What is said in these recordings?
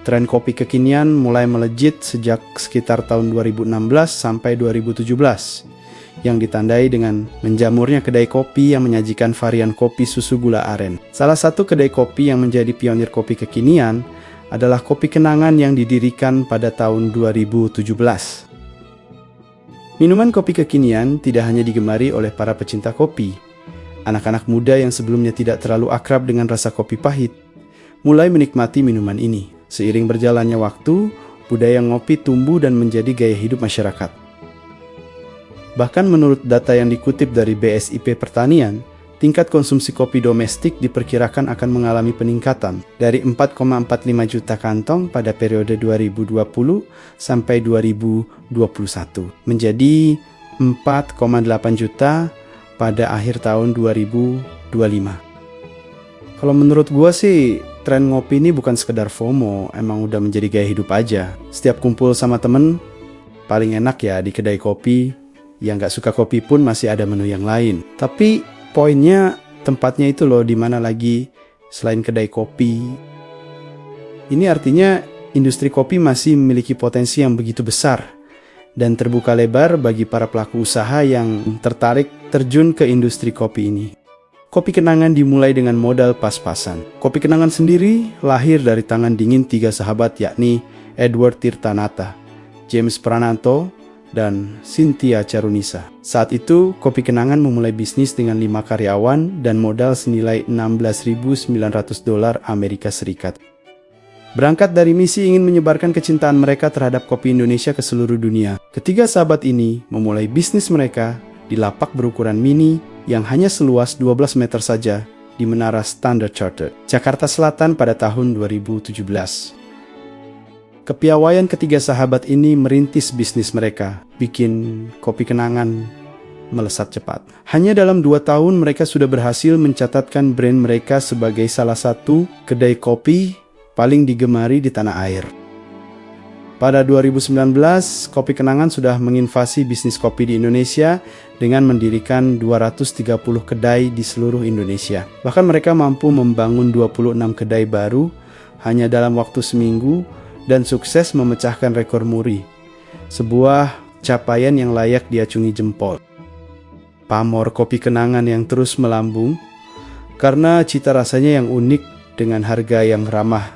Tren kopi kekinian mulai melejit sejak sekitar tahun 2016 sampai 2017, yang ditandai dengan menjamurnya kedai kopi yang menyajikan varian kopi susu gula aren. Salah satu kedai kopi yang menjadi pionir kopi kekinian adalah Kopi Kenangan yang didirikan pada tahun 2017. Minuman kopi kekinian tidak hanya digemari oleh para pecinta kopi. Anak-anak muda yang sebelumnya tidak terlalu akrab dengan rasa kopi pahit mulai menikmati minuman ini. Seiring berjalannya waktu, budaya ngopi tumbuh dan menjadi gaya hidup masyarakat. Bahkan menurut data yang dikutip dari BSIP Pertanian, tingkat konsumsi kopi domestik diperkirakan akan mengalami peningkatan dari 4,45 juta kantong pada periode 2020 sampai 2021 menjadi 4,8 juta pada akhir tahun 2025. Kalau menurut gua sih, tren ngopi ini bukan sekedar FOMO, emang udah menjadi gaya hidup aja. Setiap kumpul sama temen, paling enak ya di kedai kopi. Yang gak suka kopi pun masih ada menu yang lain. Tapi poinnya tempatnya itu loh, dimana lagi selain kedai kopi. Ini artinya industri kopi masih memiliki potensi yang begitu besar dan terbuka lebar bagi para pelaku usaha yang tertarik terjun ke industri kopi ini. Kopi Kenangan dimulai dengan modal pas-pasan. Kopi Kenangan sendiri lahir dari tangan dingin 3 sahabat, yakni Edward Tirtanata, James Prananto, dan Cynthia Charunisa. Saat itu, Kopi Kenangan memulai bisnis dengan 5 karyawan dan modal senilai $16.900 Amerika Serikat. Berangkat dari misi ingin menyebarkan kecintaan mereka terhadap kopi Indonesia ke seluruh dunia, ketiga sahabat ini memulai bisnis mereka di lapak berukuran mini yang hanya seluas 12 meter saja di Menara Standard Chartered, Jakarta Selatan pada tahun 2017. Kepiawaian ketiga sahabat ini merintis bisnis mereka, bikin Kopi Kenangan melesat cepat. Hanya dalam 2 tahun mereka sudah berhasil mencatatkan brand mereka sebagai salah satu kedai kopi paling digemari di tanah air. Pada 2019, Kopi Kenangan sudah menginvasi bisnis kopi di Indonesia dengan mendirikan 230 kedai di seluruh Indonesia. Bahkan mereka mampu membangun 26 kedai baru hanya dalam waktu seminggu dan sukses memecahkan rekor muri. Sebuah capaian yang layak diacungi jempol. Pamor Kopi Kenangan yang terus melambung karena cita rasanya yang unik dengan harga yang ramah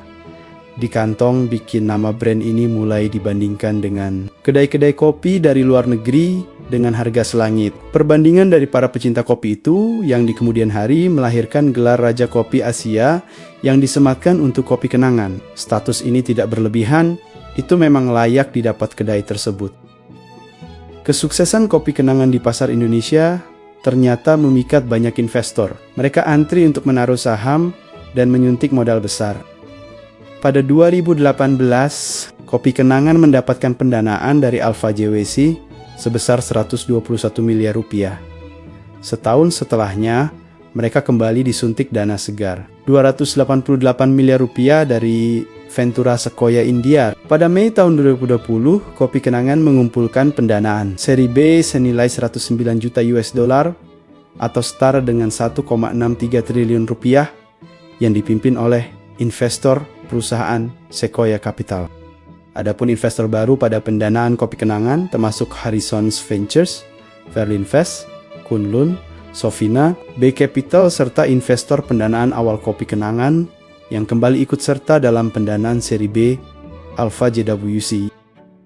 di kantong bikin nama brand ini mulai dibandingkan dengan kedai-kedai kopi dari luar negeri dengan harga selangit. Perbandingan dari para pecinta kopi itu yang di kemudian hari melahirkan gelar Raja Kopi Asia yang disematkan untuk Kopi Kenangan. Status ini tidak berlebihan, itu memang layak didapat kedai tersebut. Kesuksesan Kopi Kenangan di pasar Indonesia ternyata memikat banyak investor. Mereka antri untuk menaruh saham dan menyuntik modal besar. Pada 2018, Kopi Kenangan mendapatkan pendanaan dari Alpha JWC sebesar 121 miliar rupiah. Setahun setelahnya, mereka kembali disuntik dana segar, 288 miliar rupiah dari Ventura Sequoia India. Pada Mei tahun 2020, Kopi Kenangan mengumpulkan pendanaan seri B senilai 109 juta US dollar atau setara dengan 1,63 triliun rupiah yang dipimpin oleh investor perusahaan Sequoia Capital. Adapun investor baru pada pendanaan Kopi Kenangan termasuk Harrison Ventures, Verlinvest, Kunlun, Sofina, B Capital serta investor pendanaan awal Kopi Kenangan yang kembali ikut serta dalam pendanaan seri B Alpha JWC.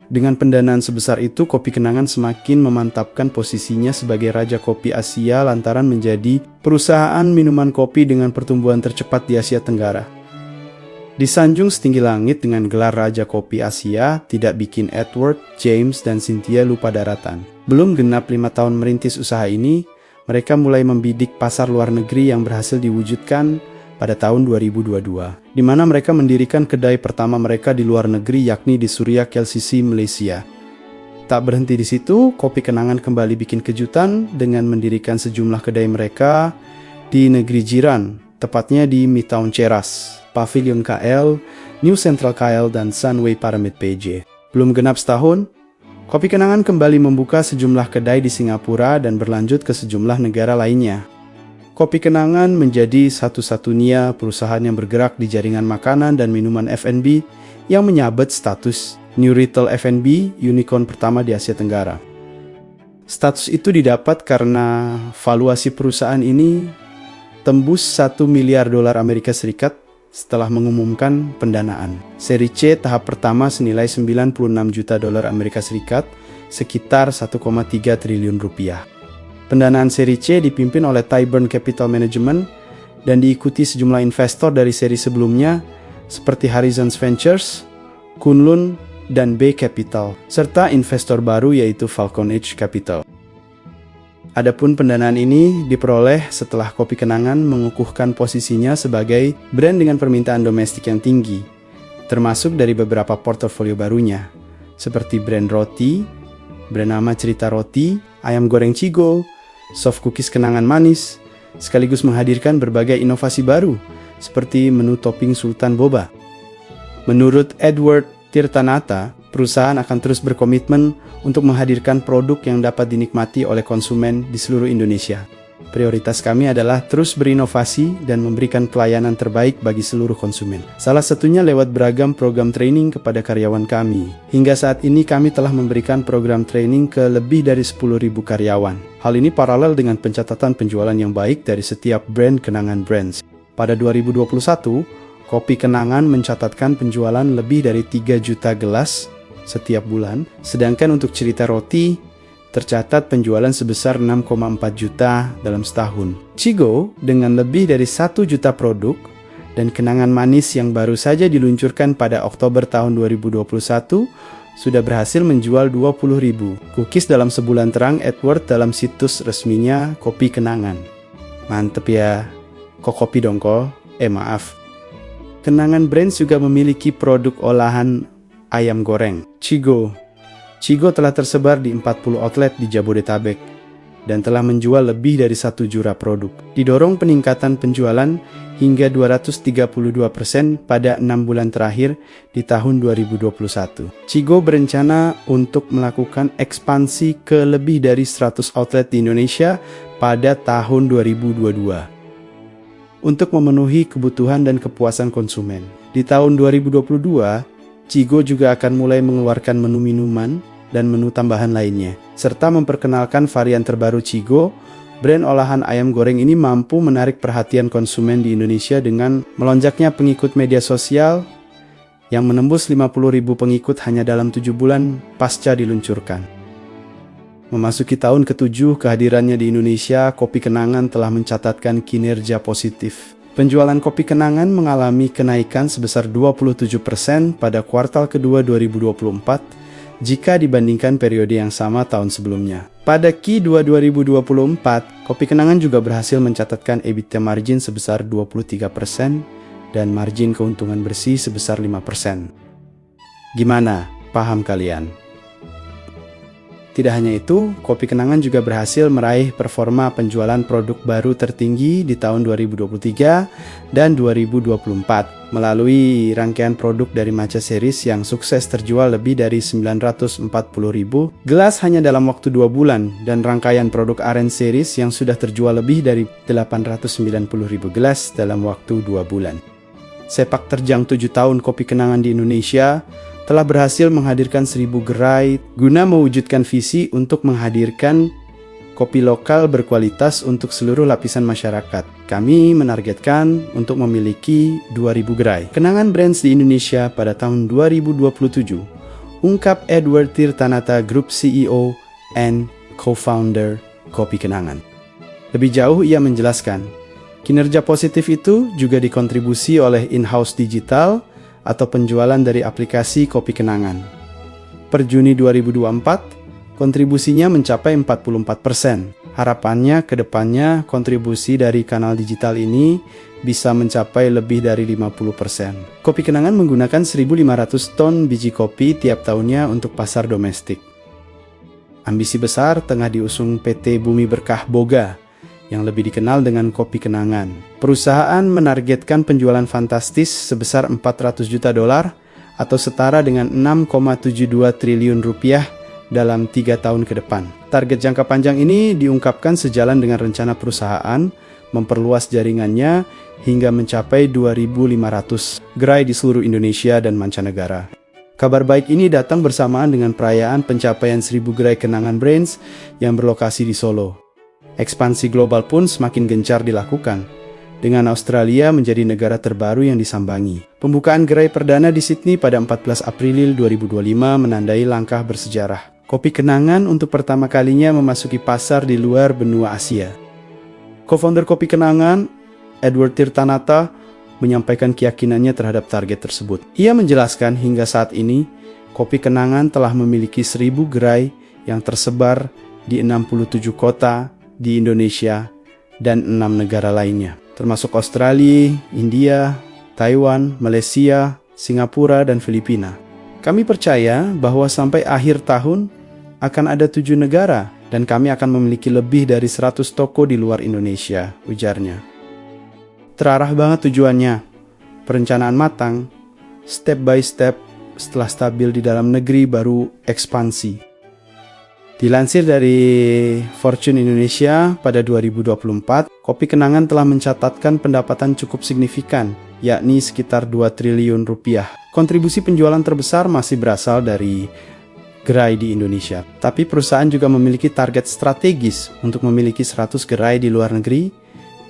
Dengan pendanaan sebesar itu, Kopi Kenangan semakin memantapkan posisinya sebagai Raja Kopi Asia lantaran menjadi perusahaan minuman kopi dengan pertumbuhan tercepat di Asia Tenggara. Disanjung setinggi langit dengan gelar Raja Kopi Asia tidak bikin Edward, James, dan Cynthia lupa daratan. Belum genap 5 tahun merintis usaha ini, mereka mulai membidik pasar luar negeri yang berhasil diwujudkan pada tahun 2022, di mana mereka mendirikan kedai pertama mereka di luar negeri yakni di Suria KLCC, Malaysia. Tak berhenti di situ, Kopi Kenangan kembali bikin kejutan dengan mendirikan sejumlah kedai mereka di negeri jiran, tepatnya di Midtown Cheras, Pavilion KL, New Central KL, dan Sunway Pyramid PJ. Belum genap setahun, Kopi Kenangan kembali membuka sejumlah kedai di Singapura dan berlanjut ke sejumlah negara lainnya. Kopi Kenangan menjadi satu-satunya perusahaan yang bergerak di jaringan makanan dan minuman F&B yang menyabet status New Retail F&B Unicorn pertama di Asia Tenggara. Status itu didapat karena valuasi perusahaan ini tembus $1 miliar Amerika Serikat setelah mengumumkan pendanaan. Seri C tahap pertama senilai $96 juta Amerika Serikat, sekitar 1,3 triliun rupiah. Pendanaan seri C dipimpin oleh Tyburn Capital Management dan diikuti sejumlah investor dari seri sebelumnya seperti Horizons Ventures, Kunlun, dan B Capital, serta investor baru yaitu Falcon Edge Capital. Adapun pendanaan ini diperoleh setelah Kopi Kenangan mengukuhkan posisinya sebagai brand dengan permintaan domestik yang tinggi, termasuk dari beberapa portofolio barunya, seperti brand roti, brand nama Cerita Roti, ayam goreng Chigo, soft cookies kenangan manis, sekaligus menghadirkan berbagai inovasi baru, seperti menu topping Sultan Boba. Menurut Edward Tirtanata, perusahaan akan terus berkomitmen untuk menghadirkan produk yang dapat dinikmati oleh konsumen di seluruh Indonesia. Prioritas kami adalah terus berinovasi dan memberikan pelayanan terbaik bagi seluruh konsumen. Salah satunya lewat beragam program training kepada karyawan kami. Hingga saat ini kami telah memberikan program training ke lebih dari 10.000 karyawan. Hal ini paralel dengan pencatatan penjualan yang baik dari setiap brand Kenangan Brands. Pada 2021, Kopi Kenangan mencatatkan penjualan lebih dari 3 juta gelas setiap bulan, sedangkan untuk Cerita Roti tercatat penjualan sebesar 6,4 juta dalam setahun. Chigo dengan lebih dari 1 juta produk dan kenangan manis yang baru saja diluncurkan pada Oktober tahun 2021 sudah berhasil menjual 20.000 cookies dalam sebulan, terang Edward dalam situs resminya Kopi Kenangan. Mantep ya, kok kopi dong kok? Maaf. Kenangan Brands juga memiliki produk olahan ayam goreng, Chigo. Chigo telah tersebar di 40 outlet di Jabodetabek dan telah menjual lebih dari 1 juta produk. Didorong peningkatan penjualan hingga 232% pada 6 bulan terakhir di tahun 2021. Chigo berencana untuk melakukan ekspansi ke lebih dari 100 outlet di Indonesia pada tahun 2022 untuk memenuhi kebutuhan dan kepuasan konsumen. Di tahun 2022, Chigo juga akan mulai mengeluarkan menu minuman dan menu tambahan lainnya, serta memperkenalkan varian terbaru Chigo. Brand olahan ayam goreng ini mampu menarik perhatian konsumen di Indonesia dengan melonjaknya pengikut media sosial yang menembus 50.000 pengikut hanya dalam 7 bulan pasca diluncurkan. Memasuki tahun ke-7 kehadirannya di Indonesia, Kopi Kenangan telah mencatatkan kinerja positif. Penjualan Kopi Kenangan mengalami kenaikan sebesar 27% pada kuartal kedua 2024 jika dibandingkan periode yang sama tahun sebelumnya. Pada Q2 2024, Kopi Kenangan juga berhasil mencatatkan EBITDA margin sebesar 23% dan margin keuntungan bersih sebesar 5%. Gimana? Paham kalian? Tidak hanya itu, Kopi Kenangan juga berhasil meraih performa penjualan produk baru tertinggi di tahun 2023 dan 2024 melalui rangkaian produk dari Matcha Series yang sukses terjual lebih dari 940.000 gelas hanya dalam waktu 2 bulan dan rangkaian produk Orange Series yang sudah terjual lebih dari 890.000 gelas dalam waktu 2 bulan. Sepak terjang 7 tahun Kopi Kenangan di Indonesia telah berhasil menghadirkan 1.000 gerai guna mewujudkan visi untuk menghadirkan kopi lokal berkualitas untuk seluruh lapisan masyarakat. Kami menargetkan untuk memiliki 2.000 gerai Kenangan Brands di Indonesia pada tahun 2027, ungkap Edward Tirtanata, Group CEO and Co-founder Kopi Kenangan. Lebih jauh ia menjelaskan, kinerja positif itu juga dikontribusi oleh in-house digital atau penjualan dari aplikasi Kopi Kenangan. Per Juni 2024, kontribusinya mencapai 44%. Harapannya ke depannya kontribusi dari kanal digital ini bisa mencapai lebih dari 50%. Kopi Kenangan menggunakan 1.500 ton biji kopi tiap tahunnya untuk pasar domestik. Ambisi besar tengah diusung PT Bumi Berkah Boga yang lebih dikenal dengan Kopi Kenangan. Perusahaan menargetkan penjualan fantastis sebesar $400 juta atau setara dengan 6,72 triliun rupiah dalam 3 tahun ke depan. Target jangka panjang ini diungkapkan sejalan dengan rencana perusahaan memperluas jaringannya hingga mencapai 2.500 gerai di seluruh Indonesia dan mancanegara. Kabar baik ini datang bersamaan dengan perayaan pencapaian 1.000 gerai kenangan Brands yang berlokasi di Solo. Ekspansi global pun semakin gencar dilakukan, dengan Australia menjadi negara terbaru yang disambangi. Pembukaan gerai perdana di Sydney pada 14 April 2025 menandai langkah bersejarah. Kopi kenangan untuk pertama kalinya memasuki pasar di luar benua Asia. Co-founder Kopi Kenangan, Edward Tirtanata, menyampaikan keyakinannya terhadap target tersebut. Ia menjelaskan hingga saat ini, Kopi Kenangan telah memiliki 1.000 gerai yang tersebar di 67 kota di Indonesia dan 6 negara lainnya, termasuk Australia, India, Taiwan, Malaysia, Singapura, dan Filipina. Kami percaya bahwa sampai akhir tahun akan ada 7 negara dan kami akan memiliki lebih dari 100 toko di luar Indonesia, ujarnya. Terarah banget tujuannya, perencanaan matang, step by step, setelah stabil di dalam negeri baru ekspansi. Dilansir dari Fortune Indonesia pada 2024, Kopi Kenangan telah mencatatkan pendapatan cukup signifikan, yakni sekitar 2 triliun rupiah. Kontribusi penjualan terbesar masih berasal dari gerai di Indonesia. Tapi perusahaan juga memiliki target strategis untuk memiliki 100 gerai di luar negeri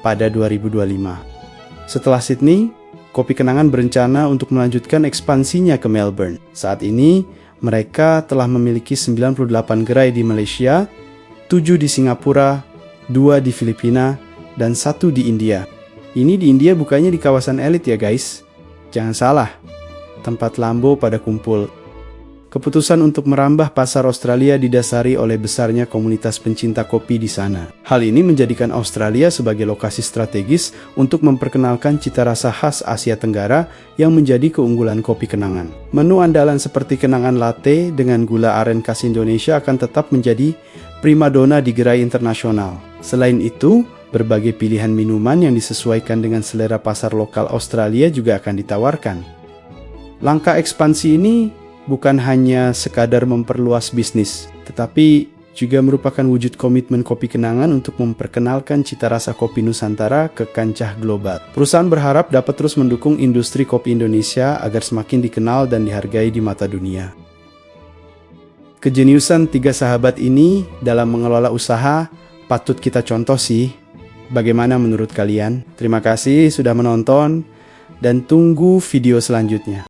pada 2025. Setelah Sydney, Kopi Kenangan berencana untuk melanjutkan ekspansinya ke Melbourne. Saat ini, mereka telah memiliki 98 gerai di Malaysia, 7 di Singapura, 2 di Filipina, dan 1 di India. Ini di India bukannya di kawasan elit ya guys. Jangan salah, tempat Lambo pada kumpul. Keputusan untuk merambah pasar Australia didasari oleh besarnya komunitas pencinta kopi di sana. Hal ini menjadikan Australia sebagai lokasi strategis untuk memperkenalkan cita rasa khas Asia Tenggara yang menjadi keunggulan Kopi Kenangan. Menu andalan seperti kenangan latte dengan gula aren khas Indonesia akan tetap menjadi primadona di gerai internasional. Selain itu, berbagai pilihan minuman yang disesuaikan dengan selera pasar lokal Australia juga akan ditawarkan. Langkah ekspansi ini bukan hanya sekadar memperluas bisnis, tetapi juga merupakan wujud komitmen Kopi Kenangan untuk memperkenalkan cita rasa kopi Nusantara ke kancah global. Perusahaan berharap dapat terus mendukung industri kopi Indonesia agar semakin dikenal dan dihargai di mata dunia. Kejeniusan 3 sahabat ini dalam mengelola usaha patut kita contoh sih. Bagaimana menurut kalian? Terima kasih sudah menonton dan tunggu video selanjutnya.